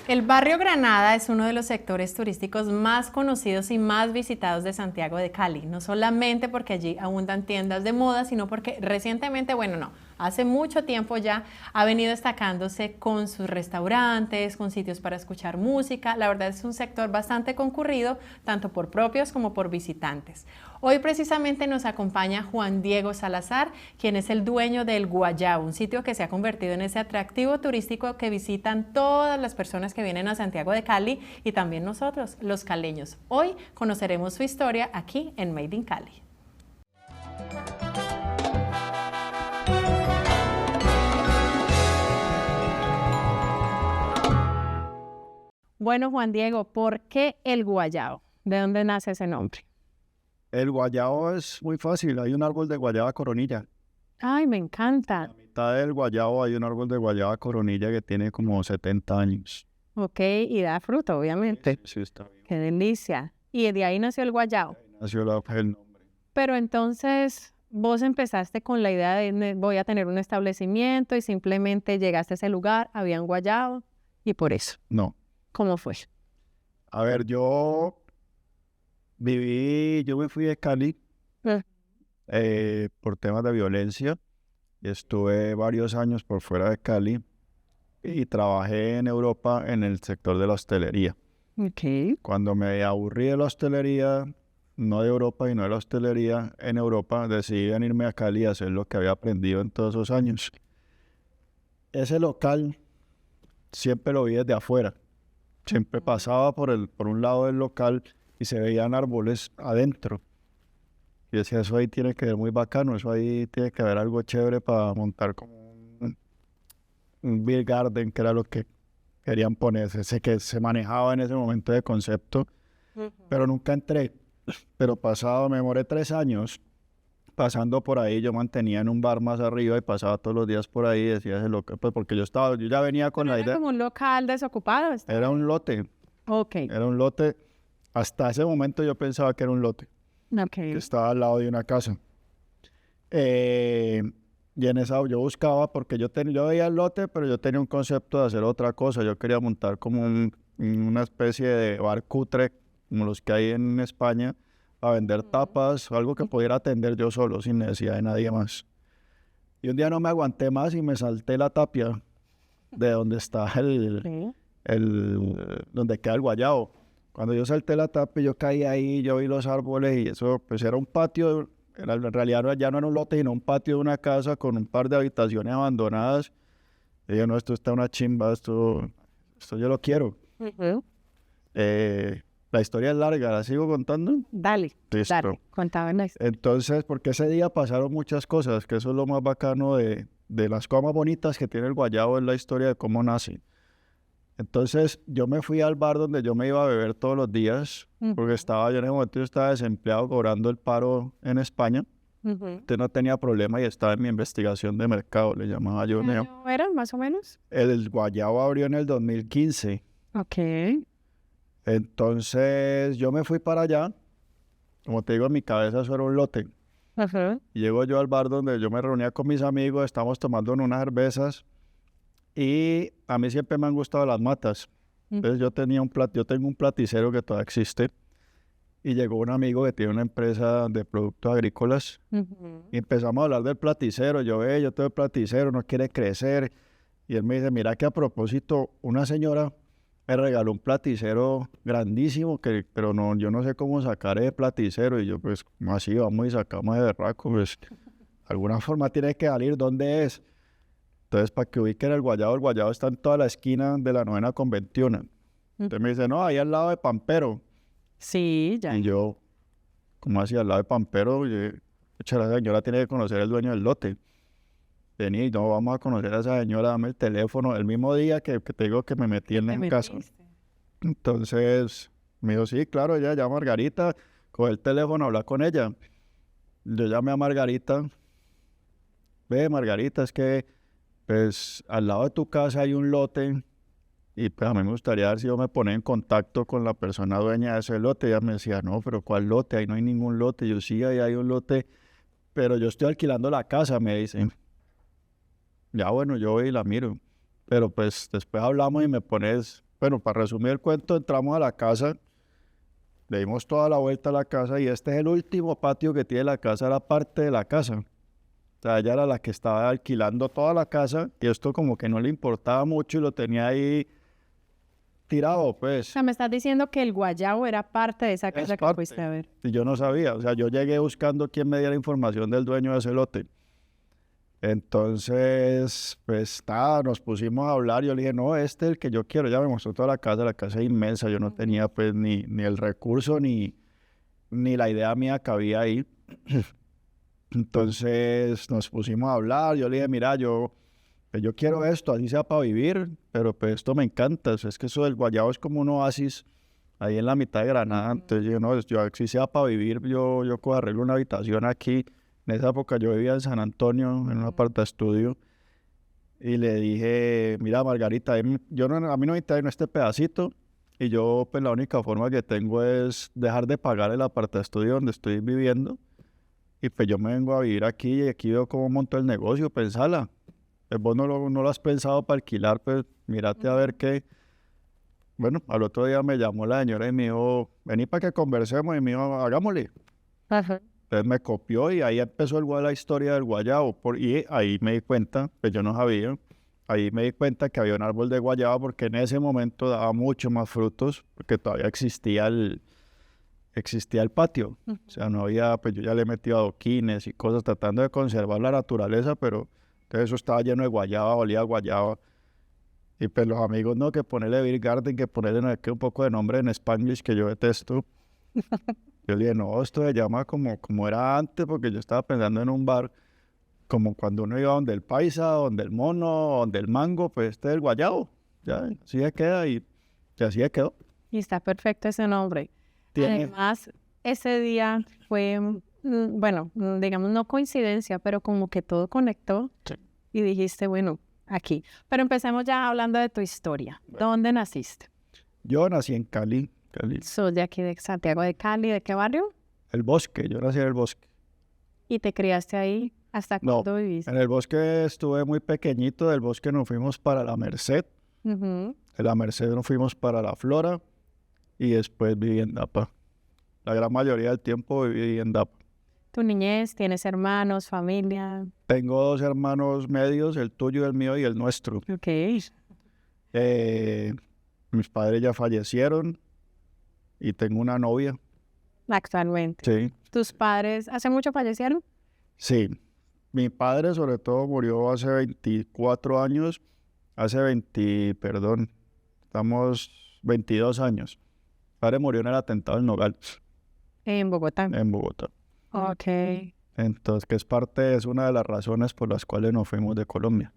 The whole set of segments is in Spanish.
El barrio Granada es uno de los sectores turísticos más conocidos y más visitados de Santiago de Cali, no solamente porque allí abundan tiendas de moda, sino porque recientemente, bueno, no, hace mucho tiempo ya ha venido destacándose con sus restaurantes, con sitios para escuchar música. La verdad es un sector bastante concurrido, tanto por propios como por visitantes. Hoy precisamente nos acompaña Juan Diego Salazar, quien es el dueño del Guayabo, un sitio que se ha convertido en ese atractivo turístico que visitan todas las personas que vienen a Santiago de Cali y también nosotros, los caleños. Hoy conoceremos su historia aquí en Made in Cali. Bueno, Juan Diego, ¿por qué el Guayabo? ¿De dónde nace ese nombre? El guayabo es muy fácil, hay un árbol de guayaba coronilla. Ay, me A encanta. la mitad del guayabo hay un árbol de guayaba coronilla que tiene como 70 años. Ok, y da fruto, obviamente. Sí, está bien. Qué delicia. Y de ahí nació el Guayabo. Ahí nació el nombre. Pero entonces vos empezaste con la idea de voy a tener un establecimiento y simplemente llegaste a ese lugar, había un Guayabo y por eso. No, ¿Cómo fue? a ver, yo me fui de Cali Mm. por temas de violencia. Estuve varios años por fuera de Cali y trabajé en Europa en el sector de la hostelería. Ok. Cuando me aburrí de la hostelería, no de Europa, sino de la hostelería en Europa, decidí venirme a Cali a hacer lo que había aprendido en todos esos años. Ese local siempre lo vi desde afuera. Siempre pasaba por un lado del local y se veían árboles adentro. Y decía, eso ahí tiene que ver muy bacano, eso ahí tiene que haber algo chévere para montar como un beer garden, que era lo que querían ponerse. Sé que se manejaba en ese momento de concepto, pero nunca entré. Pero me demoré 3 años pasando por ahí. Yo mantenía en un bar más arriba y pasaba todos los días por ahí y decía ese loco, pues porque yo ya venía con Pero la era idea. como un local desocupado. Era un lote, Ok, era un lote. Hasta ese momento yo pensaba que era un lote, que ok. estaba al lado de una casa. Eh, y en esa yo buscaba, porque yo veía el lote, pero yo tenía un concepto de hacer otra cosa. Yo quería montar como una especie de bar cutre, como los que hay en España, para vender tapas, o algo que pudiera atender yo solo, sin necesidad de nadie más. Y un día no me aguanté más y me salté la tapia de donde está Sí. donde queda el guayabo. Cuando yo salté la tapia, yo caí ahí, yo vi los árboles y eso, pues era un patio, en realidad ya no era un lote, sino un patio de una casa con un par de habitaciones abandonadas. Y dije, no, esto está una chimba, esto yo lo quiero. Ujú. La historia es larga, ¿la sigo contando? Dale, Listo. dale, contaba la historia. Entonces, porque ese día pasaron muchas cosas, que eso es lo más bacano de las cosas más bonitas que tiene el guayabo, es la historia de cómo nace. Entonces, yo me fui al bar donde yo me iba a beber todos los días, porque yo en ese momento yo estaba desempleado cobrando el paro en España. Ujú. Entonces no tenía problema y estaba en mi investigación de mercado, le llamaba yo. ¿Qué año era, más o menos? El guayabo abrió en el 2015. Ok. Entonces, yo me fui para allá. Como te digo, en mi cabeza eso era un lote. Ajá. Y llego yo al bar donde yo me reunía con mis amigos, estamos tomando unas cervezas y a mí siempre me han gustado las matas. Entonces yo tengo un platicero que todavía existe y llegó un amigo que tiene una empresa de productos agrícolas Ujú. y empezamos a hablar del platicero. Yo tengo el platicero, no quiere crecer. Y él me dice, mira que a propósito, una señora me regaló un platicero grandísimo, pero no, yo no sé cómo sacar ese platicero. Y yo, pues, ¿cómo así? Vamos y sacamos de berraco, pues, de alguna forma tiene que salir. ¿Dónde es? Entonces, para que ubiquen el Guayabo está en toda la esquina de la 9ª con 21. Entonces me dice, no, ahí al lado de Pampero. Sí, ya. Y yo, ¿cómo así al lado de Pampero? Pucha, la señora tiene que conocer el dueño del lote. Vení, no, vamos a conocer a esa señora, dame el teléfono. El mismo día que te digo que me metí en Te la casa. metiste. Entonces, me dijo, sí, claro, ella llama a Margarita, coge el teléfono, habla con ella. Yo llamé a Margarita. Ve, Margarita, es que, pues, al lado de tu casa hay un lote y pues a mí me gustaría ver si yo me ponía en contacto con la persona dueña de ese lote. Ella me decía, no, pero ¿cuál lote? Ahí no hay ningún lote. Yo, sí, ahí hay un lote, pero yo estoy alquilando la casa, me dicen. Ya, bueno, yo voy y la miro. Pero pues después hablamos y me pones Bueno, para resumir el cuento, entramos a la casa, le dimos toda la vuelta a la casa y este es el último patio que tiene la casa, era parte de la casa. O sea, ella era la que estaba alquilando toda la casa y esto como que no le importaba mucho y lo tenía ahí tirado, O pues. sea, me estás diciendo que el guayabo era parte de esa Es casa que parte. fuiste a ver. Y yo no sabía, o sea, yo llegué buscando quién me diera información del dueño de ese lote. Entonces, pues nada, nos pusimos a hablar. Yo le dije, no, este es el que yo quiero. Ya me mostró toda la casa es inmensa. Yo no tenía pues ni el recurso ni la idea mía cabía ahí. Entonces nos pusimos a hablar. Yo le dije, mira, pues, yo quiero esto, así sea para vivir, pero pues esto me encanta. O sea, es que eso del Guayabo es como un oasis ahí en la mitad de Granada. Entonces yo, no, yo si sea para vivir, yo cojo arreglo una habitación aquí. En esa época yo vivía en San Antonio, en un aparta estudio, y le dije, mira Margarita, a mí no me interesa este pedacito, y yo pues la única forma que tengo es dejar de pagar el aparta estudio donde estoy viviendo, y pues yo me vengo a vivir aquí, y aquí veo cómo monto el negocio, pensala. Pues vos no lo has pensado para alquilar, pues mírate a ver qué. Bueno, al otro día me llamó la señora y me dijo, vení para que conversemos, y me dijo, hagámosle. Ajá. Entonces me copió y ahí empezó la historia del guayabo. Y ahí me di cuenta, pues yo no sabía, ahí me di cuenta que había un árbol de guayaba porque en ese momento daba mucho más frutos, porque todavía existía el patio. O sea, no había, pues yo ya le he metido adoquines y cosas tratando de conservar la naturaleza, pero entonces eso estaba lleno de guayaba, olía a guayaba. Y pues los amigos, no, que ponerle Beer Garden, que ponerle no sé qué, un poco de nombre en Spanglish que yo detesto. Yo le dije, no, esto se llama como era antes, porque yo estaba pensando en un bar, como cuando uno iba donde el paisa, donde el mono, donde el mango, pues este es el guayabo. Ya, así se queda y así se quedó. Y está perfecto ese nombre. Tiene, Además, ese día fue, bueno, digamos, no coincidencia, pero como que todo conectó Sí. y dijiste, bueno, aquí. Pero empecemos ya hablando de tu historia. ¿Dónde naciste? Yo nací en Cali, Soy de aquí de Santiago de Cali. ¿De qué barrio? el bosque, yo nací en el bosque. ¿Y te criaste ahí? ¿Hasta No, cuándo viviste? en el bosque estuve muy pequeñito, del bosque nos fuimos para la Merced, Ujú. de la Merced nos fuimos para la Flora y después viví en Dapa. La gran mayoría del tiempo viví en Dapa. ¿Tu niñez? ¿Tienes hermanos, familia? Tengo dos hermanos medios, el tuyo, el mío y el nuestro. Ok. Mis padres ya fallecieron y tengo una novia. Actualmente. Sí, ¿Tus padres hace mucho fallecieron? sí. Mi padre sobre todo murió hace 24 años, perdón, estamos 22 años. Mi padre murió en el atentado del Nogal, En Bogotá. en Bogotá. Ok. Entonces, que es una de las razones por las cuales nos fuimos de Colombia.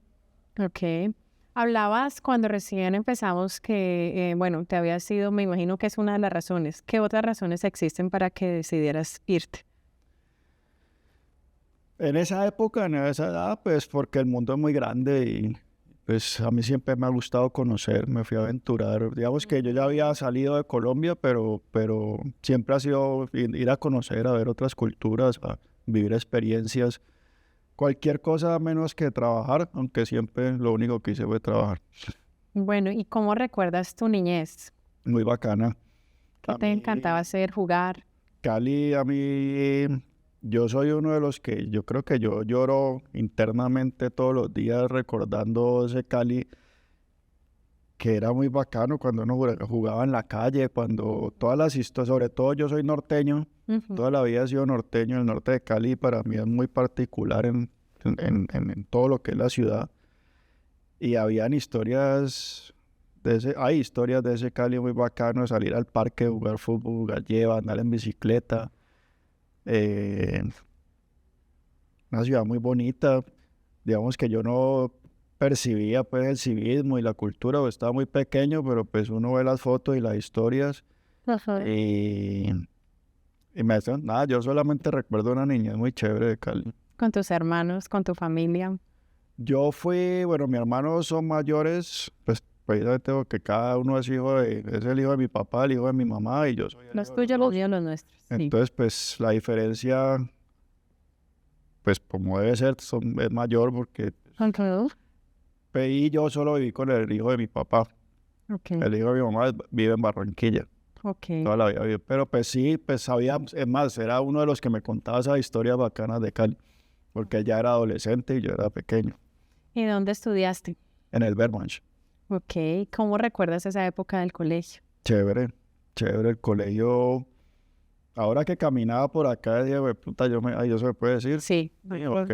Ok. Hablabas cuando recién empezamos que, bueno, te había sido, me imagino que es una de las razones. ¿Qué otras razones existen para que decidieras irte? En esa época, en esa edad, pues porque el mundo es muy grande y pues a mí siempre me ha gustado conocer, me fui a aventurar. Digamos que yo ya había salido de Colombia, pero siempre ha sido ir a conocer, a ver otras culturas, a vivir experiencias. Cualquier cosa menos que trabajar, aunque siempre lo único que hice fue trabajar. Bueno, ¿y cómo recuerdas tu niñez? Muy bacana. ¿Qué A te encantaba mí, hacer, jugar? Cali, yo soy uno de los que yo creo que yo lloro internamente todos los días recordando ese Cali que era muy bacano cuando uno jugaba en la calle, cuando todas las historias, sobre todo yo soy norteño, Ujú. toda la vida he sido norteño, el norte de Cali para mí es muy particular en todo lo que es la ciudad. Y habían historias hay historias de ese Cali muy bacano, de salir al parque, jugar fútbol, jugar lleva, andar en bicicleta. eh, una ciudad muy bonita, digamos que yo no percibía pues el civismo y la cultura, o estaba muy pequeño, pero pues uno ve las fotos y las historias Ajá. y, y me hacen, nada, yo solamente recuerdo una niñez muy chévere de Cali. Con tus hermanos, con tu familia. Yo fui, bueno, mis hermanos son mayores, pues precisamente porque cada uno es es el hijo de mi papá, el hijo de mi mamá y yo soy el Los hijo de los tuyos, los dos. míos, los nuestros. Sí. Entonces, pues la diferencia, pues como debe ser, es mayor porque Ujú. y yo solo viví con el hijo de mi papá. Ok, El hijo de mi mamá vive en Barranquilla, ok. toda la vida vive. Pero pues sí, pues sabía, es más, era uno de los que me contaba esas historias bacanas de Cali, porque ella era adolescente y yo era pequeño, ¿Y dónde estudiaste? en el Bermanch. Ok, ¿cómo recuerdas esa época del colegio? Chévere, chévere el colegio. Ahora que caminaba por acá, dije, "Güey, puta, ay, ¿eso se puede decir? Sí. Sí, ok.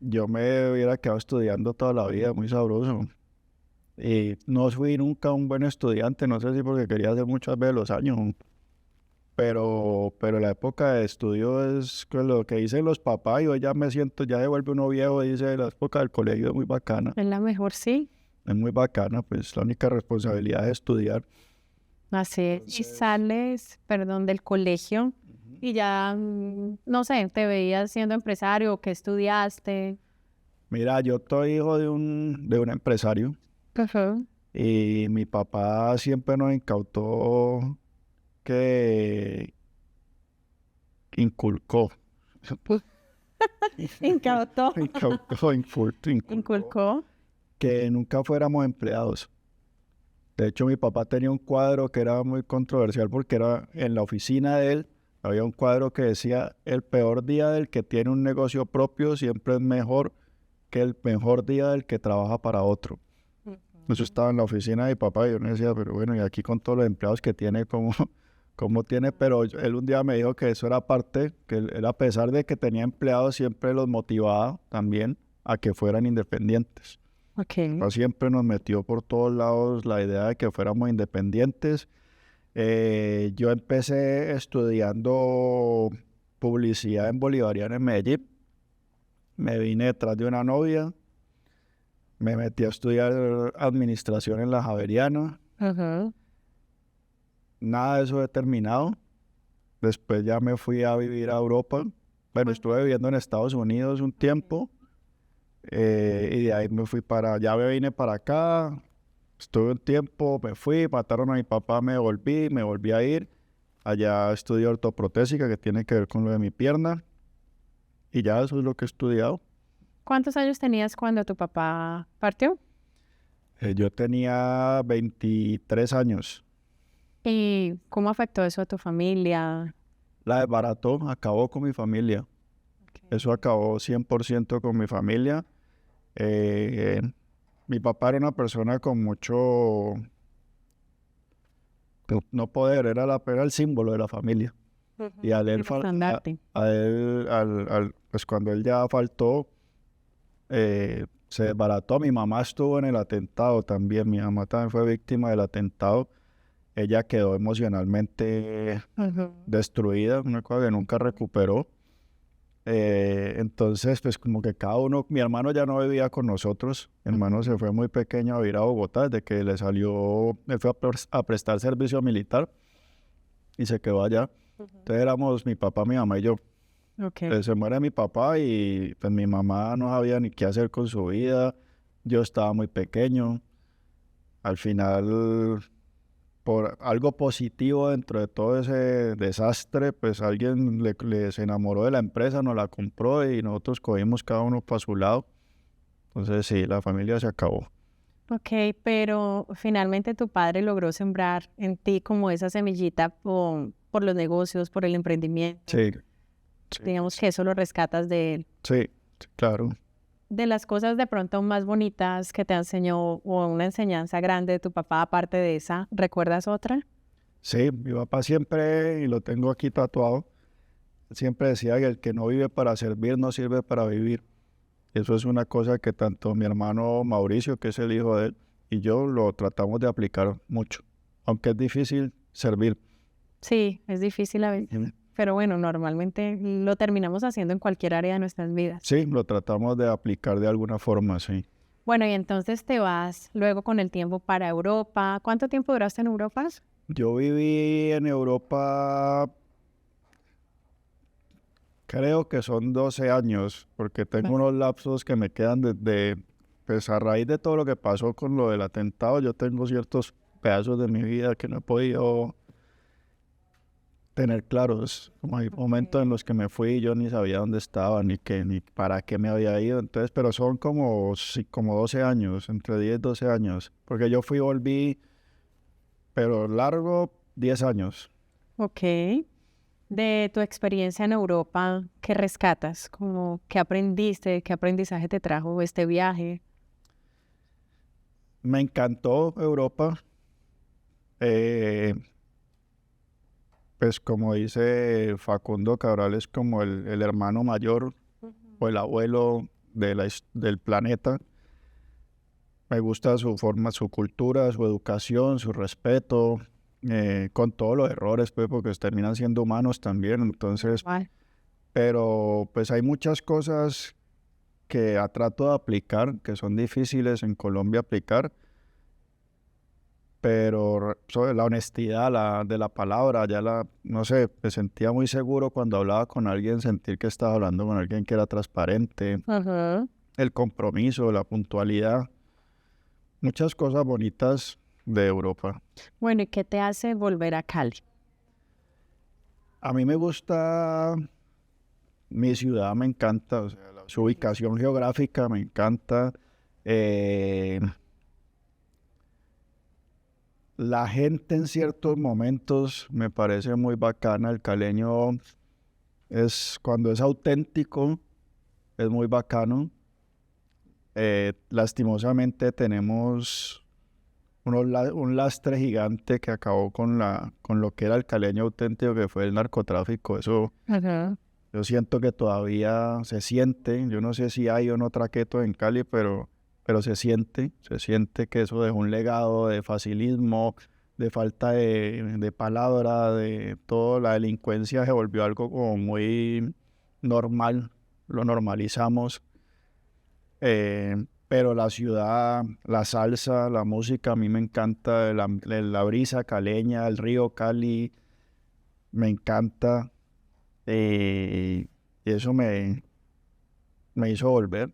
Yo me hubiera quedado estudiando toda la vida, muy sabroso. Y no fui nunca un buen estudiante, no sé si porque quería hacer muchas veces los años, pero la época de estudio es que lo que dicen los papás, y hoy ya me siento, ya se vuelve uno viejo, dice, la época del colegio es muy bacana, ¿Es la mejor? Sí. es muy bacana, pues la única responsabilidad es estudiar. Así es. Y Entonces, sales, perdón, del colegio y ya, no sé, te veías siendo empresario o qué estudiaste. mira, yo soy hijo de un empresario. Ajá. Y mi papá siempre nos incautó que inculcó, Incautó. inculcó Inculcó. que nunca fuéramos empleados. De hecho, mi papá tenía un cuadro que era muy controversial porque era en la oficina de él, había un cuadro que decía, el peor día del que tiene un negocio propio siempre es mejor que el mejor día del que trabaja para otro. Eso estaba en la oficina de mi papá y yo me decía, pero bueno, y aquí con todos los empleados que tiene, ¿cómo tiene? Pero él un día me dijo que eso era parte, que él a pesar de que tenía empleados, siempre los motivaba también a que fueran independientes. Ok. Papá siempre nos metió por todos lados la idea de que fuéramos independientes. Yo empecé estudiando publicidad en Bolivariana en Medellín. Me vine detrás de una novia. Me metí a estudiar administración en la Javeriana. Ajá. Nada de eso he terminado. Después ya me fui a vivir a Europa. Bueno, estuve viviendo en Estados Unidos un tiempo. Y de ahí ya me vine para acá. Estuve un tiempo, me fui, mataron a mi papá, me volví a ir. Allá estudié ortoprotésica, que tiene que ver con lo de mi pierna. Y ya eso es lo que he estudiado. ¿Cuántos años tenías cuando tu papá partió? Yo tenía 23 años. ¿Y cómo afectó eso a tu familia? La desbarató, acabó con mi familia. Eso acabó 100% con mi familia. Eh, Mi papá era una persona con mucho no poder, era el símbolo de la familia. Y al él, El estandarte. pues cuando él ya faltó, se desbarató. Mi mamá estuvo en el atentado también. Mi mamá también fue víctima del atentado. Ella quedó emocionalmente Ajá. destruida, una cosa que nunca recuperó. Entonces, pues como que cada uno, mi hermano ya no vivía con nosotros, mi hermano se fue muy pequeño a vivir a Bogotá, desde que él fue a prestar servicio militar y se quedó allá. Entonces éramos mi papá, mi mamá y yo. Ok. Entonces se muere mi papá y pues mi mamá no sabía ni qué hacer con su vida, yo estaba muy pequeño. Al final, por algo positivo dentro de todo ese desastre, pues alguien se enamoró de la empresa, nos la compró y nosotros cogimos cada uno para su lado. Entonces sí, la familia se acabó. Ok, pero finalmente tu padre logró sembrar en ti como esa semillita por los negocios, por el emprendimiento. Sí, sí, Digamos que eso lo rescatas de él. sí, sí, claro. De las cosas de pronto más bonitas que te enseñó o una enseñanza grande de tu papá, aparte de esa, ¿recuerdas otra? Sí, mi papá siempre, y lo tengo aquí tatuado, siempre decía que el que no vive para servir no sirve para vivir. Eso es una cosa que tanto mi hermano Mauricio, que es el hijo de él, y yo lo tratamos de aplicar mucho. Aunque es difícil servir. Sí, es difícil a veces, pero bueno, normalmente lo terminamos haciendo en cualquier área de nuestras vidas. Sí, lo tratamos de aplicar de alguna forma, sí. Bueno, y entonces te vas luego con el tiempo para Europa. ¿Cuánto tiempo duraste en Europa? Yo viví en Europa, creo que son 12 años, porque tengo unos lapsos que me quedan pues a raíz de todo lo que pasó con lo del atentado, yo tengo ciertos pedazos de mi vida que no he podido tener claros. Como hay momentos en los que me fui y yo ni sabía dónde estaba, ni para qué me había ido. Entonces, pero son como, sí, como 12 años, entre 10 y 12 años. Porque yo fui y volví, pero largo, 10 años. Ok. De tu experiencia en Europa, ¿qué rescatas? Como, ¿qué aprendiste? ¿Qué aprendizaje te trajo este viaje? Me encantó Europa. Eh, pues como dice Facundo Cabral, es como el hermano mayor o el abuelo del planeta. Me gusta su forma, su cultura, su educación, su respeto, con todos los errores, pues, porque terminan siendo humanos también. Entonces, Vale. pero pues hay muchas cosas que trato de aplicar, que son difíciles en Colombia aplicar, pero sobre la honestidad de la palabra, no sé, me sentía muy seguro cuando hablaba con alguien, sentir que estaba hablando con alguien que era transparente, Ajá. el compromiso, la puntualidad, muchas cosas bonitas de Europa. Bueno, ¿y qué te hace volver a Cali? A mí me gusta mi ciudad, me encanta, o sea, su ubicación geográfica me encanta. eh, La gente en ciertos momentos me parece muy bacana. El caleño cuando es auténtico, es muy bacano. Lastimosamente tenemos un lastre gigante que acabó con lo que era el caleño auténtico, que fue el narcotráfico. Eso Ajá. yo siento que todavía se siente. Yo no sé si hay o no traquetos en Cali, pero se siente que eso dejó un legado de facilismo, de falta de palabra, de todo. La delincuencia se volvió algo como muy normal, lo normalizamos. Pero la ciudad, la salsa, la música, a mí me encanta, la brisa caleña, el río Cali, me encanta. Y eso me hizo volver.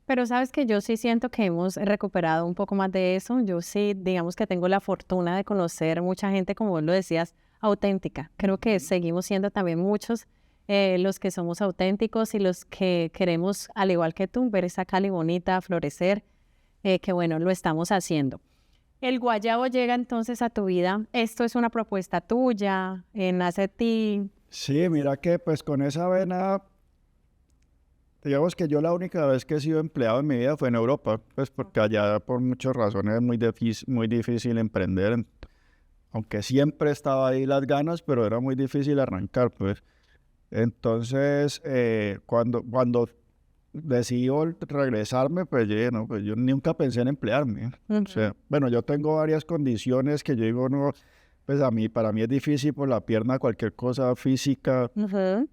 Pero sabes que yo sí siento que hemos recuperado un poco más de eso. Yo sí, digamos que tengo la fortuna de conocer mucha gente, como vos lo decías, auténtica. Creo que seguimos siendo también muchos los que somos auténticos y los que queremos, al igual que tú, ver esa Cali bonita, florecer, que bueno, lo estamos haciendo. El guayabo llega entonces a tu vida. ¿Esto es una propuesta tuya? ¿Nace de ti? Sí, mira que pues con esa vena, digamos que yo la única vez que he sido empleado en mi vida fue en Europa, pues porque allá por muchas razones es muy difícil emprender, aunque siempre estaba ahí las ganas, pero era muy difícil arrancar, pues. Entonces, cuando decidí regresarme, pues yo dije, no, pues yo nunca pensé en emplearme. O sea, bueno, yo tengo varias condiciones que yo digo, no, pues para mí es difícil por la pierna, cualquier cosa física. Ujú.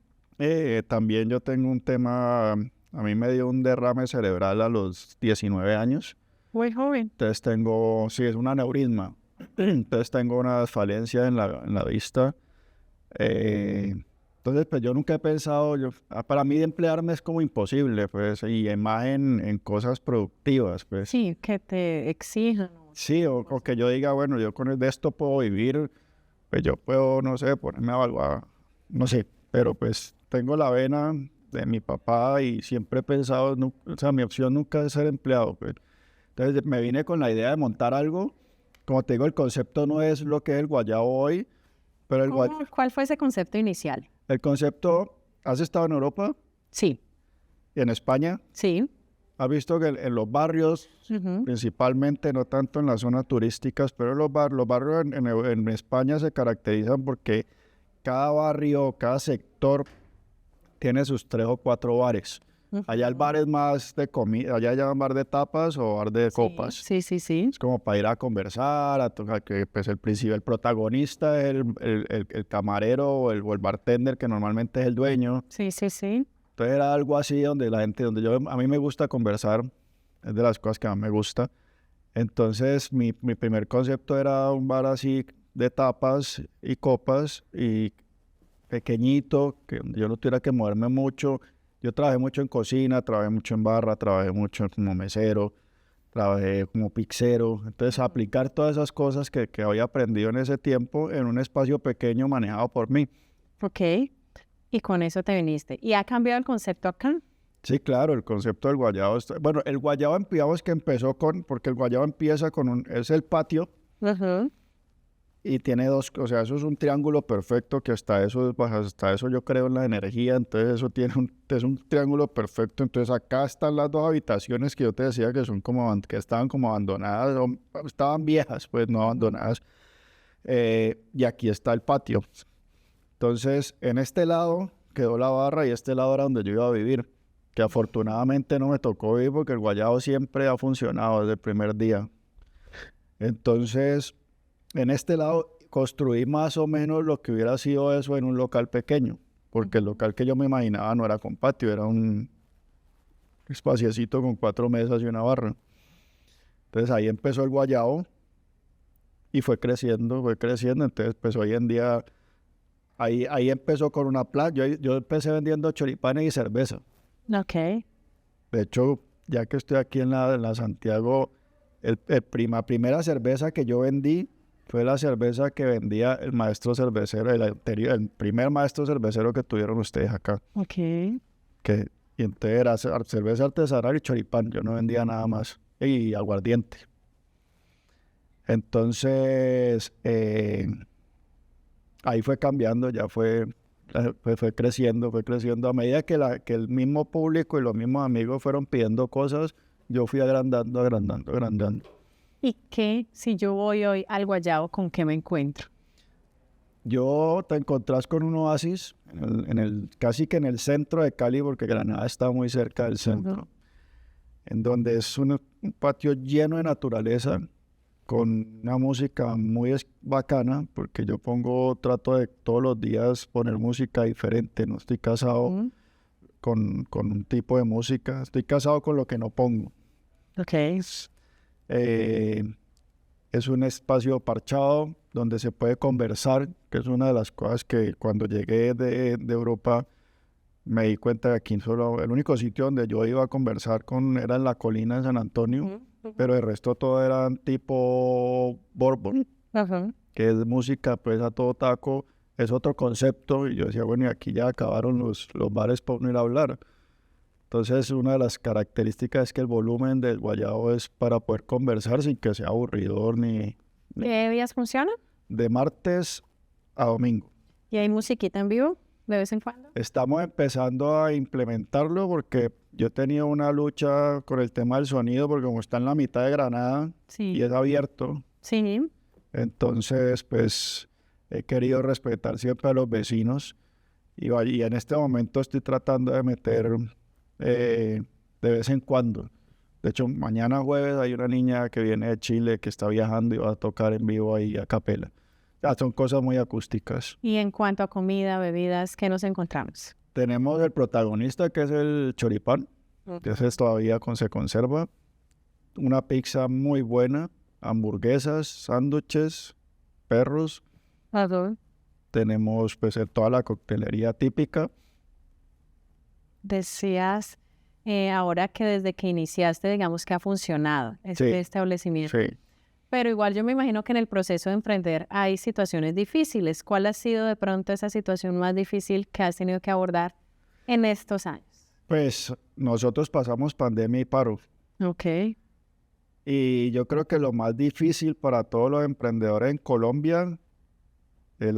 También yo tengo un tema, a mí me dio un derrame cerebral a los 19 años. Muy joven. Entonces sí, es un aneurisma. Entonces tengo una falencia en la vista. Entonces, pues yo nunca he pensado, para mí emplearme es como imposible, pues, y más en cosas productivas, pues. Sí, que te exijan. Sí, o que yo diga, bueno, yo de esto puedo vivir, pues yo puedo, no sé, ponerme a evaluar, no sé, pero pues tengo la vena de mi papá y siempre he pensado, o sea, mi opción nunca es ser empleado, pues. Entonces me vine con la idea de montar algo. Como te digo, el concepto no es lo que es el guayabo hoy, pero ¿Cuál fue ese concepto inicial? el concepto, ¿has estado en Europa Sí, y en España? sí. ¿Has visto que en los barrios, Ujú. principalmente, no tanto en las zonas turísticas, pero los barrios en España se caracterizan porque cada barrio, cada sector tiene sus 3 o 4 bares? Allá el bar es más de comida, allá llaman bar de tapas o bar de copas. Sí, sí, sí. Es como para ir a conversar, que pues el protagonista es el camarero o el bartender, que normalmente es el dueño. Sí, sí, sí. Entonces era algo así donde la gente, a mí me gusta conversar, es de las cosas que más me gusta. Entonces mi primer concepto era un bar así de tapas y copas y pequeñito, que yo no tuviera que moverme mucho. Yo trabajé mucho en cocina, trabajé mucho en barra, trabajé mucho como mesero. trabajé como pixero. Entonces, aplicar todas esas cosas que había aprendido en ese tiempo en un espacio pequeño manejado por mí. Ok. Y con eso te viniste. ¿Y ha cambiado el concepto acá? Sí, claro, el concepto del guayabo. Bueno, el guayabo, digamos que empezó porque el guayabo empieza es el patio Ujú. y tiene dos, o sea, eso es un triángulo perfecto que hasta eso yo creo en la energía, entonces eso es un triángulo perfecto. Entonces acá están las dos habitaciones que yo te decía que que estaban como abandonadas, o estaban viejas, pues no abandonadas, y aquí está el patio. Entonces, en este lado quedó la barra y este lado era donde yo iba a vivir, que afortunadamente no me tocó vivir porque el guayabo siempre ha funcionado desde el primer día. Entonces, en este lado construí más o menos lo que hubiera sido eso en un local pequeño, porque el local que yo me imaginaba no era con patio, era un espaciecito con 4 mesas y una barra. Entonces ahí empezó el guayabo y fue creciendo. Entonces, pues hoy en día, ahí empezó con una plaza. Yo empecé vendiendo choripanes y cerveza. Ok. De hecho, ya que estoy aquí en la Santiago, la primera cerveza que yo vendí fue la cerveza que vendía el maestro cervecero, el primer maestro cervecero que tuvieron ustedes acá. Ok. Y entonces era cerveza artesanal y choripán, yo no vendía nada más. Y aguardiente. Entonces, ahí fue cambiando, fue creciendo. A medida que el mismo público y los mismos amigos fueron pidiendo cosas, yo fui agrandando. ¿Y qué si yo voy hoy al Guayabo, con qué me encuentro? Yo te encontrás con un oasis casi que en el centro de Cali, porque Granada está muy cerca del centro, en donde es un patio lleno de naturaleza, con una música muy bacana, porque trato de todos los días poner música diferente. No estoy casado con un tipo de música, estoy casado con lo que no pongo. Ok. Es un espacio parchado donde se puede conversar, que es una de las cosas que cuando llegué de Europa me di cuenta que aquí el único sitio donde yo iba a conversar era en la colina de San Antonio, pero el resto todo era tipo Bourbon, que es música pues a todo taco, es otro concepto. Y yo decía, bueno, y aquí ya acabaron los bares para uno ir a hablar. Entonces, una de las características es que el volumen del guayabo es para poder conversar sin que sea aburridor ¿Qué días funcionan? de martes a domingo. ¿Y hay musiquita en vivo de vez en cuando? Estamos empezando a implementarlo porque yo tenía una lucha con el tema del sonido, porque como está en la mitad de Granada Sí. y es abierto, Sí. entonces pues he querido respetar siempre a los vecinos y en este momento estoy tratando de meter de vez en cuando. De hecho, mañana jueves hay una niña que viene de Chile que está viajando y va a tocar en vivo ahí a capela. Ya, son cosas muy acústicas. Y en cuanto a comida, bebidas, ¿qué nos encontramos? Tenemos el protagonista, que es el choripán, que ese todavía se conserva. Una pizza muy buena, hamburguesas, sándwiches, perros. Tenemos pues toda la coctelería típica. Decías ahora que desde que iniciaste, digamos que ha funcionado este establecimiento. Sí. Pero igual yo me imagino que en el proceso de emprender hay situaciones difíciles. ¿Cuál ha sido de pronto esa situación más difícil que has tenido que abordar en estos años? Pues nosotros pasamos pandemia y paro. Ok. Y yo creo que lo más difícil para todos los emprendedores en Colombia es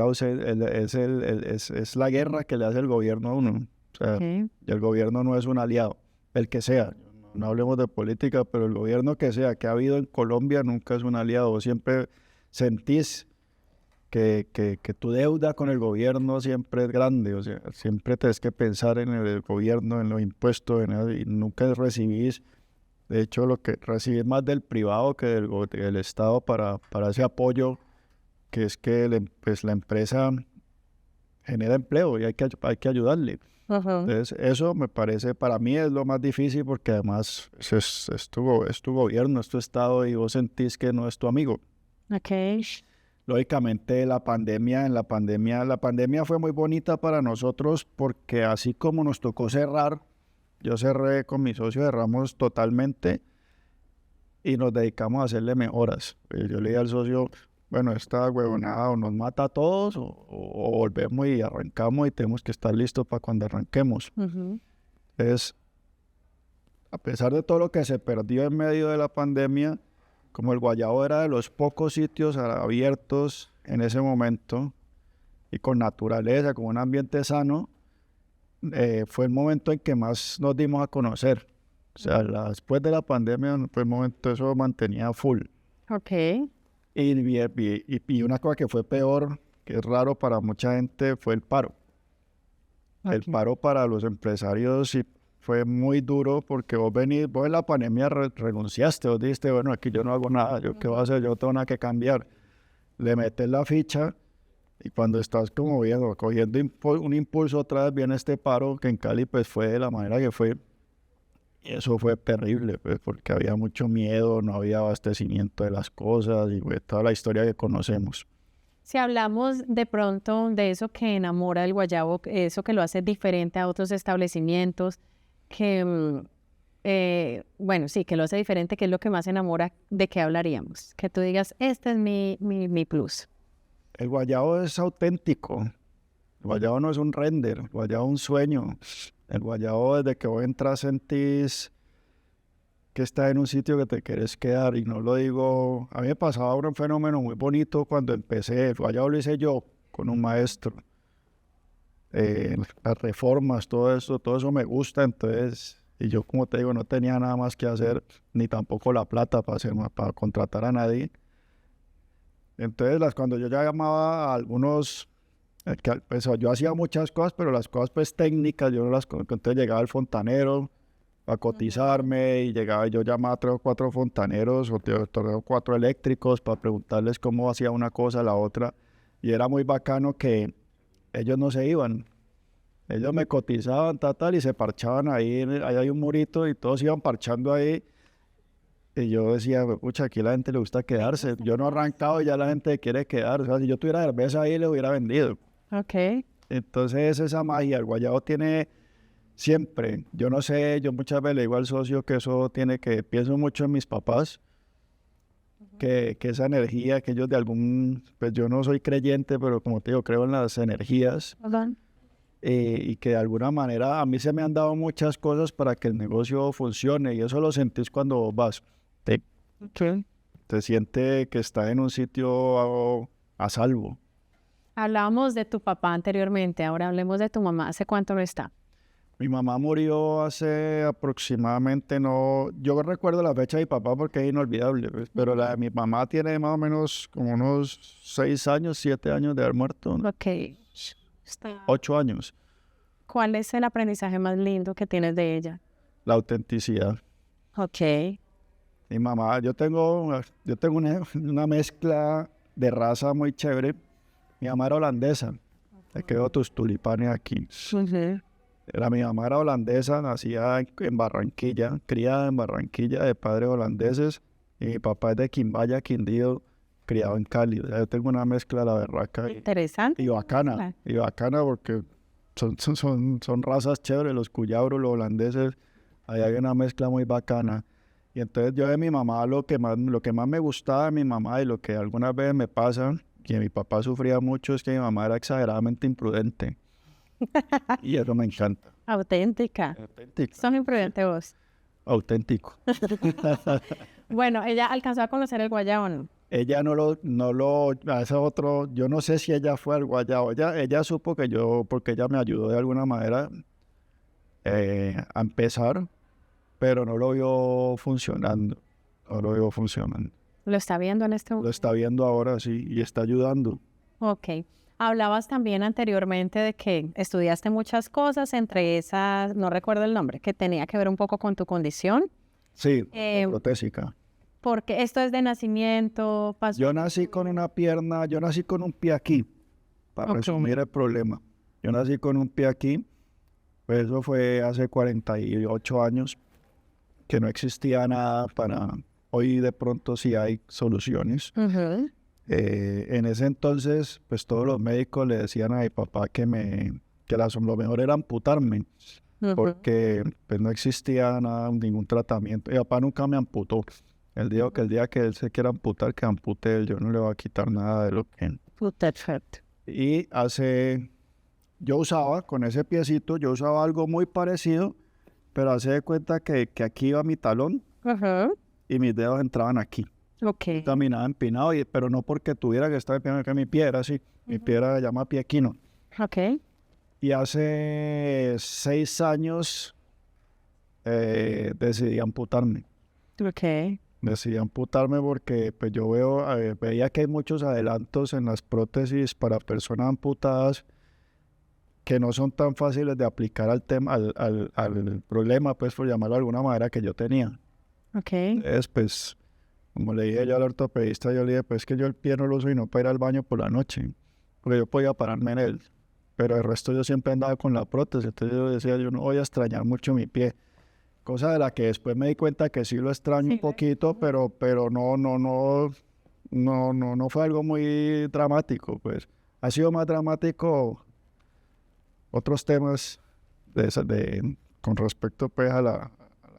la guerra que le hace el gobierno a uno. O sea, Okay. y el gobierno no es un aliado, el que sea. No hablemos de política, pero el gobierno que sea que ha habido en Colombia nunca es un aliado. Siempre sentís que tu deuda con el gobierno siempre es grande. O sea, siempre tenés que pensar en el gobierno, en los impuestos, y nunca recibís. De hecho, lo que recibís más del privado que del Estado para ese apoyo, que es que pues, la empresa genera empleo y hay que ayudarle. Entonces, eso me parece, para mí es lo más difícil, porque además es tu gobierno, es tu Estado, y vos sentís que no es tu amigo. Okay. Lógicamente, la pandemia fue muy bonita para nosotros, porque así como nos tocó cerrar, yo cerré con mi socio, cerramos totalmente. y nos dedicamos a hacerle mejoras. Yo le dije al socio, bueno, esta huevonada o nos mata a todos o volvemos y arrancamos y tenemos que estar listos para cuando arranquemos. Entonces, a pesar de todo lo que se perdió en medio de la pandemia, como el Guayabo era de los pocos sitios abiertos en ese momento y con naturaleza, con un ambiente sano, fue el momento en que más nos dimos a conocer. O sea, después de la pandemia fue el momento, eso mantenía full. Ok. Y una cosa que fue peor, que es raro para mucha gente, fue el paro. El paro para los empresarios sí fue muy duro porque vos en la pandemia renunciaste, vos dijiste, bueno, aquí yo no hago nada, ¿yo qué voy a hacer? Yo tengo nada que cambiar. Le metes la ficha y cuando estás como viendo, cogiendo un impulso otra vez viene este paro que en Cali pues fue de la manera que fue. Y eso fue terrible, pues, porque había mucho miedo, no había abastecimiento de las cosas y pues, toda la historia que conocemos. Si hablamos de pronto de eso que enamora el Guayabo, eso que lo hace diferente a otros establecimientos, que, bueno, sí, que lo hace diferente, que es lo que más enamora, ¿de qué hablaríamos? Que tú digas, este es mi plus. El Guayabo es auténtico. El Guayabo no es un render, el Guayabo es un sueño. El Guayabo, desde que vos entras, sentís que estás en un sitio que te quieres quedar. Y no lo digo... A mí me pasaba un fenómeno muy bonito cuando empecé. El Guayabo lo hice yo con un maestro. Las reformas, todo eso me gusta. Entonces, y yo, como te digo, no tenía nada más que hacer, ni tampoco la plata para contratar a nadie. Entonces, cuando yo ya llamaba a algunos... Pues, yo hacía muchas cosas, pero las cosas pues técnicas, yo no las... Entonces llegaba el fontanero a cotizarme y yo llamaba a 3 o 4 fontaneros o 3 o 4 eléctricos para preguntarles cómo hacía una cosa, la otra. Y era muy bacano que ellos no se iban. Ellos me cotizaban, y se parchaban ahí. Ahí hay un murito y todos iban parchando ahí. Y yo decía, pucha, aquí la gente le gusta quedarse. Yo no he arrancado y ya la gente quiere quedar. O sea, si yo tuviera cerveza ahí, le hubiera vendido. Ok. Entonces, esa magia, el Guayabo tiene siempre. Yo no sé, yo muchas veces le digo al socio que eso tiene que... Pienso mucho en mis papás, que esa energía, que ellos pues yo no soy creyente, pero como te digo, creo en las energías. Y que de alguna manera a mí se me han dado muchas cosas para que el negocio funcione y eso lo sentís cuando vas. Te sientes que estás en un sitio a salvo. Hablábamos de tu papá anteriormente, ahora hablemos de tu mamá. ¿Hace cuánto no está? Mi mamá murió hace aproximadamente, yo recuerdo la fecha de mi papá porque es inolvidable, pues, pero la de mi mamá tiene más o menos como unos 6 años, 7 años de haber muerto. Ok. 8 años. ¿Cuál es el aprendizaje más lindo que tienes de ella? La autenticidad. Ok. Mi mamá, yo tengo una mezcla de raza muy chévere. Mi mamá era holandesa. Te quedo tus tulipanes aquí. Mi mamá era holandesa, nacida en Barranquilla, criada en Barranquilla de padres holandeses. Y mi papá es de Quimbaya, Quindío, criado en Cali. O sea, yo tengo una mezcla, la berraca. Interesante. Y bacana. Claro. Y bacana porque son razas chéveres, los cuyabros, los holandeses. Ahí hay una mezcla muy bacana. Y entonces yo de mi mamá, lo que más me gustaba de mi mamá y lo que algunas veces me pasa, que mi papá sufría mucho, es que mi mamá era exageradamente imprudente. Y eso me encanta. Auténtica. Son imprudentes vos. Auténtico. Bueno, ¿ella alcanzó a conocer el Guayabo o no? Ella a ese otro, yo no sé si ella fue al Guayabo. Ella supo que porque ella me ayudó de alguna manera a empezar, pero no lo vio funcionando. No lo vio funcionando. ¿Lo está viendo en este momento? Lo está viendo ahora, sí, y está ayudando. Ok. Hablabas también anteriormente de que estudiaste muchas cosas, entre esas, no recuerdo el nombre, que tenía que ver un poco con tu condición. Sí, protésica. Porque esto es de nacimiento, pasó. Yo nací con una pierna, yo nací con un pie aquí, para resumir el problema. Yo nací con un pie aquí, pues eso fue hace 48 años, que no existía nada para... Hoy de pronto sí hay soluciones. En ese entonces, pues todos los médicos le decían a mi papá que lo mejor era amputarme, porque pues no existía nada, ningún tratamiento. Mi papá nunca me amputó. Él dijo que el día que él se quiera amputar, que ampute él, yo no le voy a quitar nada de lo que... Perfecto. Y yo usaba, con ese piecito, yo usaba algo muy parecido, pero hace de cuenta que aquí iba mi talón Ajá. y mis dedos entraban aquí. Ok. Caminaba empinado, pero no porque tuviera que estar empinado, que mi pie era así. Mi pie se llama pie equino. Ok. Y hace 6 años decidí amputarme. Ok. Decidí amputarme porque pues yo veía que hay muchos adelantos en las prótesis para personas amputadas que no son tan fáciles de aplicar al tema, al problema, pues por llamarlo de alguna manera, que yo tenía. Ok. Entonces, pues, como le dije yo al ortopedista, yo le dije, pues que yo el pie no lo uso y no para ir al baño por la noche, porque yo podía pararme en él, pero el resto yo siempre andaba con la prótesis, entonces yo decía, yo no voy a extrañar mucho mi pie, cosa de la que después me di cuenta que sí lo extraño un poquito, pero no fue algo muy dramático, pues. Ha sido más dramático otros temas con respecto pues a la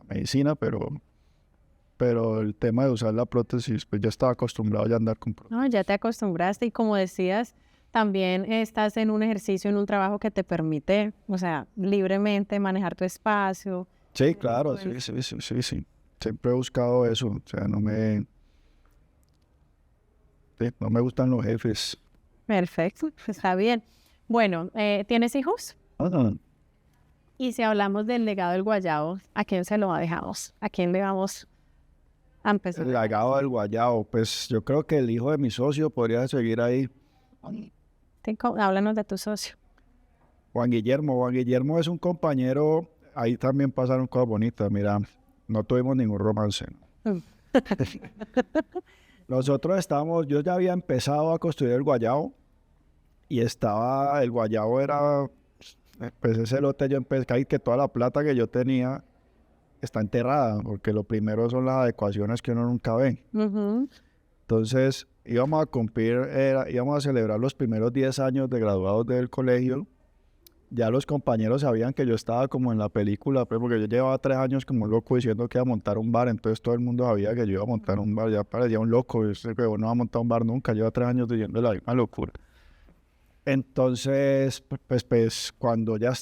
medicina, pero el tema de usar la prótesis, pues ya estaba acostumbrado ya a andar con prótesis. No, ya te acostumbraste y como decías, también estás en un ejercicio, en un trabajo que te permite, o sea, libremente manejar tu espacio. Sí, claro, sí. Siempre he buscado eso, o sea, no me gustan los jefes. Perfecto, está bien. Bueno, ¿tienes hijos? Ah, Y si hablamos del legado del guayabo, ¿a quién se lo dejamos? ¿A quién le vamos a empezar? el legado del guayabo, pues yo creo que el hijo de mi socio podría seguir ahí. Háblanos de tu socio. Juan Guillermo es un compañero, ahí también pasaron cosas bonitas, mira, no tuvimos ningún romance. Mm. Yo ya había empezado a construir el guayabo y el guayabo era, pues ese lote yo empecé, ahí que toda la plata que yo tenía está enterrada, porque lo primero son las adecuaciones que uno nunca ve. Ujú. Entonces íbamos a celebrar los primeros 10 años de graduados del colegio. Ya los compañeros sabían que yo estaba como en la película, pues, porque yo llevaba 3 años como loco diciendo que iba a montar un bar, entonces todo el mundo sabía que yo iba a montar un bar, ya parecía un loco, yo sé que no va a montar un bar nunca, lleva 3 años diciendo la misma locura. Entonces, pues cuando ya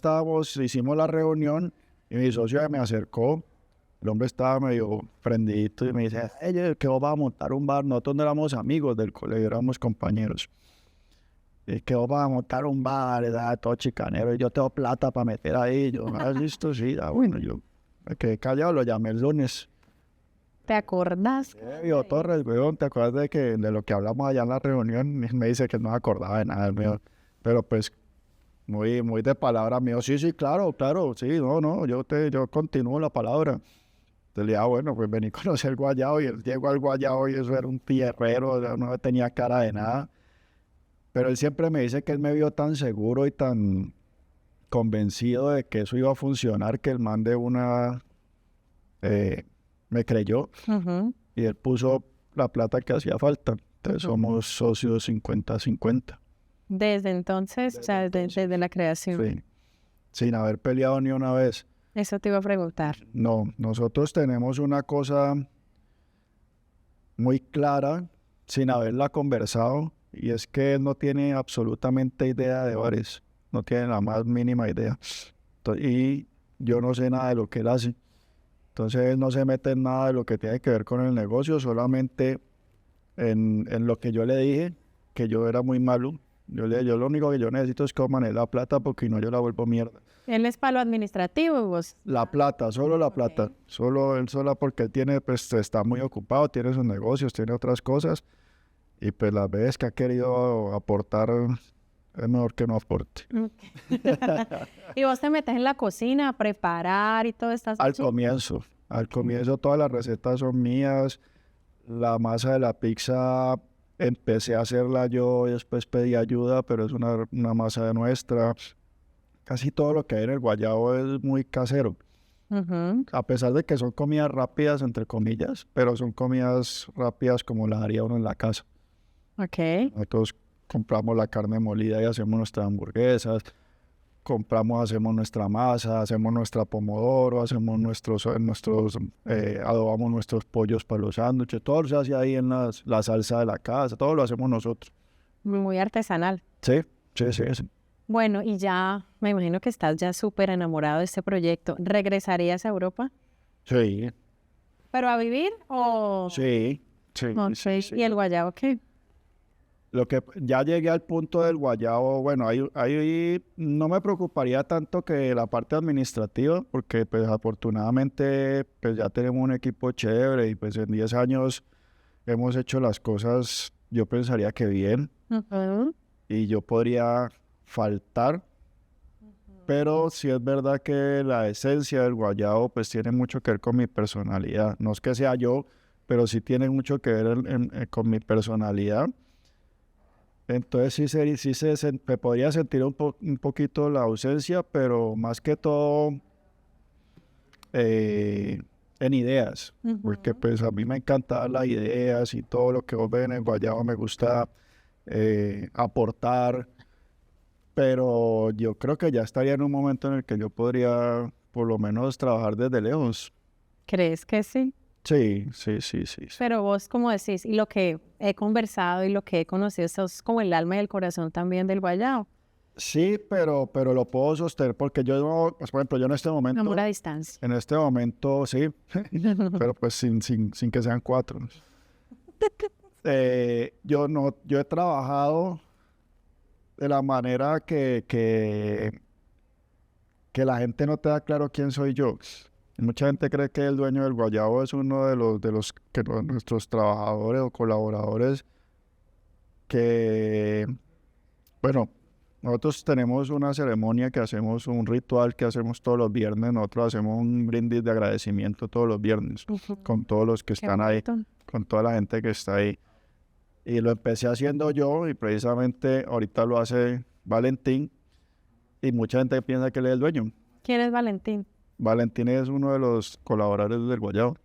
hicimos la reunión y mi socio me acercó, el hombre estaba medio prendidito y me dice, hey, que vos vas a montar un bar, nosotros no éramos amigos del colegio, éramos compañeros. Y que vos vas a montar un bar, ¿verdad? Todo chicanero, y yo tengo plata para meter ahí. Yo, listo, sí, bueno, yo me quedé callado, lo llamé el lunes. ¿Te acordás? Vio Torres, weón, ¿te acuerdas de lo que hablamos allá en la reunión? Y me dice que no se acordaba de nada, mío. Pero pues, muy de palabra mío, sí, claro, sí, no, yo continúo la palabra. Entonces le dije, bueno, pues vení a conocer el guayabo, y él llegó al guayabo y eso era un tierrero, no tenía cara de nada. Pero él siempre me dice que él me vio tan seguro y tan convencido de que eso iba a funcionar, que el man de una me creyó Ujú. y él puso la plata que hacía falta. Entonces somos socios 50-50. Desde entonces, o sea, desde la creación. Sí. Sin haber peleado ni una vez. Eso te iba a preguntar. No, nosotros tenemos una cosa muy clara, sin haberla conversado, y es que él no tiene absolutamente idea de bares, no tiene la más mínima idea. Y yo no sé nada de lo que él hace. Entonces él no se mete en nada de lo que tiene que ver con el negocio, solamente en lo que yo le dije, que yo era muy malo. Yo lo único que yo necesito es que maneje la plata, porque si no yo la vuelvo mierda. Él es para lo administrativo y vos. La plata, solo la plata. Solo él sola, porque él tiene, pues está muy ocupado, tiene sus negocios, tiene otras cosas. Y pues las veces que ha querido aportar, es mejor que no aporte. Y vos te metes en la cocina a preparar y todo estas Al comienzo todas las recetas son mías. La masa de la pizza empecé a hacerla yo y después pedí ayuda, pero es una masa de nuestra. Casi todo lo que hay en el guayabo es muy casero. Ujú. A pesar de que son comidas rápidas, entre comillas, pero son comidas rápidas como las haría uno en la casa. Ok. Nosotros compramos la carne molida y hacemos nuestras hamburguesas. compramos, hacemos nuestra masa, hacemos nuestra pomodoro, hacemos adobamos nuestros pollos para los sándwiches, todo se hace ahí en la salsa de la casa, todo lo hacemos nosotros. Muy artesanal. Sí, sí, sí, sí. Bueno, y ya me imagino que estás ya súper enamorado de este proyecto. ¿Regresarías a Europa? Sí, ¿Pero a vivir o...? sí, sí, Ok. sí, sí. ¿Y el guayabo qué? Lo que ya llegué al punto del guayabo, bueno, ahí no me preocuparía tanto que la parte administrativa, porque pues afortunadamente pues ya tenemos un equipo chévere y pues en 10 años hemos hecho las cosas, yo pensaría que bien, Ujú. y yo podría faltar, pero sí es verdad que la esencia del guayabo pues tiene mucho que ver con mi personalidad. No es que sea yo, pero sí tiene mucho que ver con mi personalidad. Entonces me podría sentir un poquito la ausencia, pero más que todo en ideas, porque pues a mí me encantan las ideas y todo lo que vos ves en el guayabo me gusta aportar, pero yo creo que ya estaría en un momento en el que yo podría por lo menos trabajar desde lejos. ¿Crees que sí? Sí, sí, sí, sí, sí. Pero vos, como decís, y lo que he conversado y lo que he conocido, sos como el alma y el corazón también del guayabo. Sí, pero lo puedo sostener porque yo, no, pues, por ejemplo, yo Amor a distancia. en este momento sí, pero pues sin que sean 4. Yo he trabajado de la manera que la gente no te da claro quién soy yo. Mucha gente cree que el dueño del guayabo es uno nuestros trabajadores o colaboradores que, bueno, nosotros tenemos una ceremonia que hacemos, un ritual que hacemos todos los viernes. Nosotros hacemos un brindis de agradecimiento todos los viernes con todos los que Qué están ahí, bonito. con toda la gente que está ahí. Y lo empecé haciendo yo y precisamente ahorita lo hace Valentín y mucha gente piensa que él es el dueño. ¿Quién es Valentín? Valentín es uno de los colaboradores del guayabo.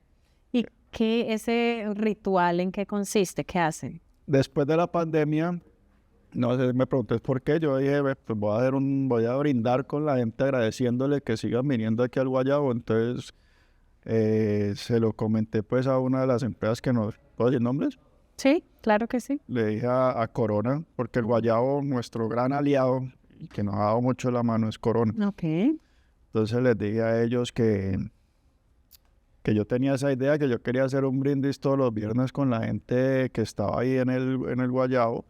¿Y qué ese ritual en qué consiste? ¿Qué hacen? Después de la pandemia, no sé, me pregunté por qué, yo dije, "Ve, pues voy a brindar con la gente agradeciéndole que sigan viniendo aquí al guayabo". Entonces se lo comenté pues a una de las empresas que nos, ¿puedo decir nombres? Sí, claro que sí. Le dije a Corona, porque el guayabo, nuestro gran aliado y que nos ha dado mucho la mano es Corona. Ok. Entonces les dije a ellos que yo tenía esa idea, que yo quería hacer un brindis todos los viernes con la gente que estaba ahí en el guayabo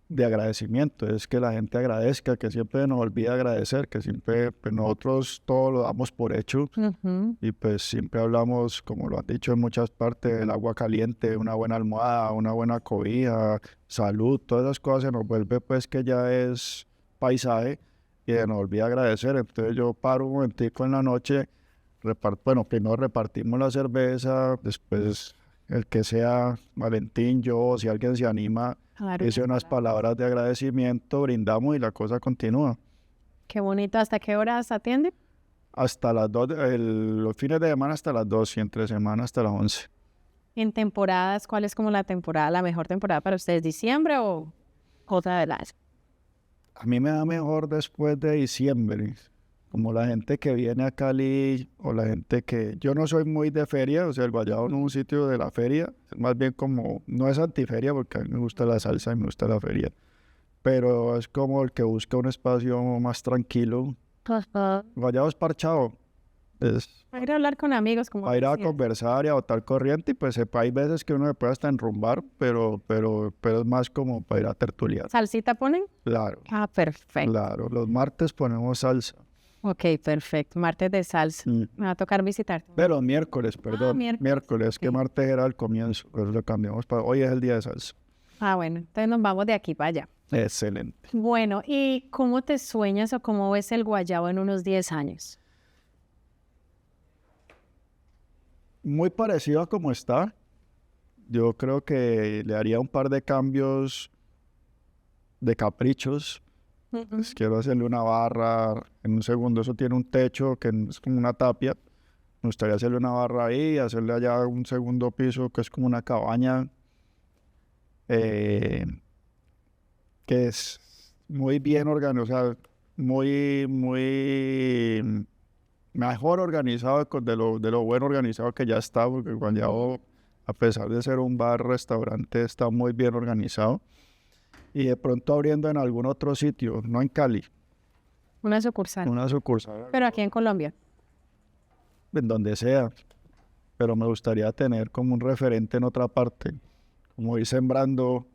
de agradecimiento. Es que la gente agradezca, que siempre nos olvida agradecer, que siempre pues, nosotros todo lo damos por hecho Ujú. y pues siempre hablamos, como lo han dicho en muchas partes, del agua caliente, una buena almohada, una buena cobija, salud, todas esas cosas se nos vuelve pues que ya es paisaje y se nos olvida agradecer. Entonces yo paro un momentico en la noche, primero repartimos la cerveza, después el que sea Valentín, yo, si alguien se anima, Claro. dice unas palabras de agradecimiento, brindamos y la cosa continúa. Qué bonito. ¿Hasta qué horas atiende? Hasta las 2, los fines de semana hasta las 2 y entre semana hasta las 11. En temporadas, ¿cuál es como la temporada, la mejor temporada para ustedes? ¿Diciembre o otra de las? A mí me da mejor después de diciembre. Como la gente que viene a Cali o la gente que... Yo no soy muy de feria, o sea, el Guayabo no es un sitio de la feria, es más bien como... No es antiferia porque a mí me gusta la salsa y me gusta la feria, pero es como el que busca un espacio más tranquilo. Ajá. El Guayabo es parchado, es Para ir a hablar con amigos, como para ir a decías. conversar y a botar corriente y pues hay veces que uno se puede hasta enrumbar, pero es más como para ir a tertuliar. ¿Salsita ponen? Claro, Ah, perfecto. claro. Los martes ponemos salsa. Ok, perfecto. Martes de salsa. Mm. Me va a tocar visitar. De los miércoles, perdón. miércoles, que ok. martes era el comienzo, pero lo cambiamos para hoy es el día de salsa. Ah, bueno, entonces nos vamos de aquí para allá. Excelente. Bueno, ¿y cómo te sueñas o cómo ves el guayabo en unos 10 años? Muy parecido a como está. Yo creo que le haría un par de cambios de caprichos. Pues quiero hacerle una barra. En un segundo eso tiene un techo que es como una tapia. Me gustaría hacerle una barra ahí, hacerle allá un segundo piso que es como una cabaña. Que es muy bien organizado. muy mejor organizado de lo bueno organizado que ya está, porque el Guayabo, a pesar de ser un bar, restaurante, está muy bien organizado. Y de pronto abriendo en algún otro sitio, no en Cali, Una sucursal. una sucursal, Pero aquí en Colombia. en donde sea. Pero me gustaría tener como un referente en otra parte, como ir sembrando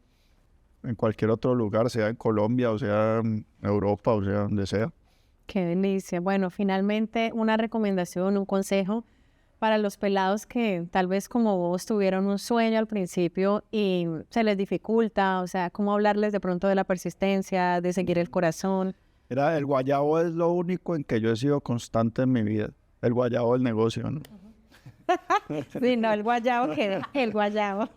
en cualquier otro lugar, sea en Colombia, o sea en Europa, o sea donde sea. Qué delicia. Bueno, finalmente una recomendación, un consejo para los pelados que tal vez como vos tuvieron un sueño al principio y se les dificulta, o sea, cómo hablarles de pronto de la persistencia, de seguir el corazón. Mira, el guayabo es lo único en que yo he sido constante en mi vida. El guayabo del negocio, ¿no? Sí, no, el guayabo quedó, el guayabo.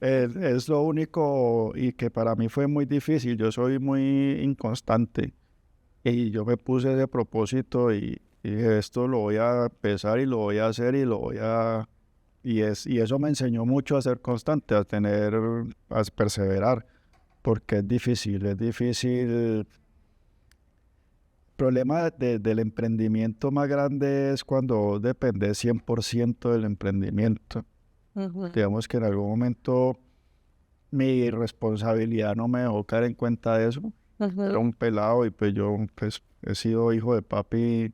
Es lo único y que para mí fue muy difícil. Yo soy muy inconstante y yo me puse ese propósito y dije, esto lo voy a empezar y lo voy a hacer y lo voy a... Y eso me enseñó mucho a ser constante, a perseverar, porque es difícil, es difícil. El problema del emprendimiento más grande es cuando vos dependés 100% del emprendimiento. Ujú. Digamos que en algún momento mi responsabilidad no me dejó caer en cuenta de eso. Era Ujú. un pelado y pues yo pues, he sido hijo de papi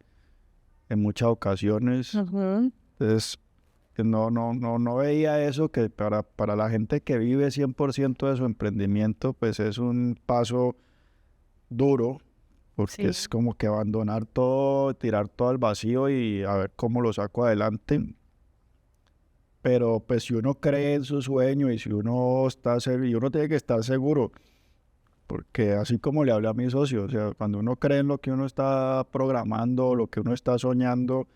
en muchas ocasiones. Ujú. Entonces, que no veía eso que para la gente que vive 100% de su emprendimiento, pues es un paso duro, porque Sí. es como que abandonar todo, tirar todo al vacío y a ver cómo lo saco adelante. Pero pues si uno cree en su sueño y si uno está seguro, y uno tiene que estar seguro, porque así como le hablé a mi socio, o sea, cuando uno cree en lo que uno está programando, lo que uno está soñando,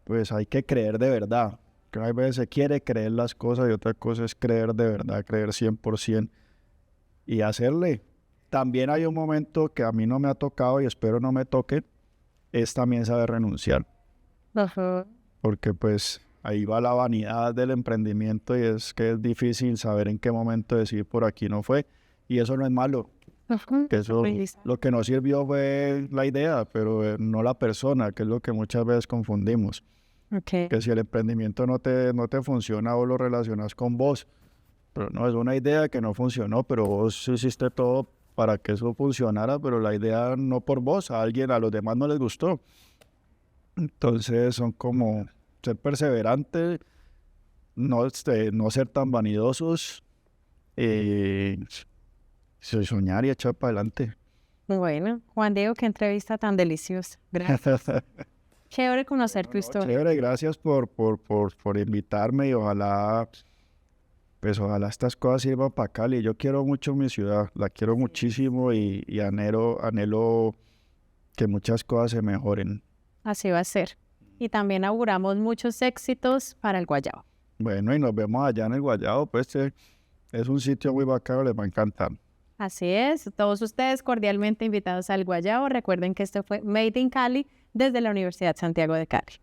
pues hay que creer de verdad. Que hay veces se quiere creer las cosas y otra cosa es creer de verdad, creer 100% y hacerle. También hay un momento que a mí no me ha tocado y espero no me toque, es también saber renunciar, Ujú. porque pues ahí va la vanidad del emprendimiento y es que es difícil saber en qué momento decir por aquí no fue y eso no es malo, Ujú. que eso Aprendizaje. lo que nos sirvió fue la idea, pero no la persona, que es lo que muchas veces confundimos. Ok. Que si el emprendimiento no te funciona o lo relacionas con vos, pero no, es una idea que no funcionó, pero vos hiciste todo para que eso funcionara, pero la idea no por vos, a alguien, a los demás no les gustó. Entonces son como ser perseverantes, no ser tan vanidosos, eh, soñar y echar para adelante. Bueno, Juan Diego, qué entrevista tan deliciosa. Gracias. Chévere conocer tu No, historia. chévere, gracias por invitarme y ojalá estas cosas sirvan para Cali. Yo quiero mucho mi ciudad, la quiero muchísimo y anhelo que muchas cosas se mejoren. Así va a ser. Y también auguramos muchos éxitos para el Guayabo. Bueno, y nos vemos allá en el Guayabo, pues es un sitio muy bacano, les va a encantar. Así es, todos ustedes cordialmente invitados al Guayabo. Recuerden que esto fue Made in Cali desde la Universidad Santiago de Cali.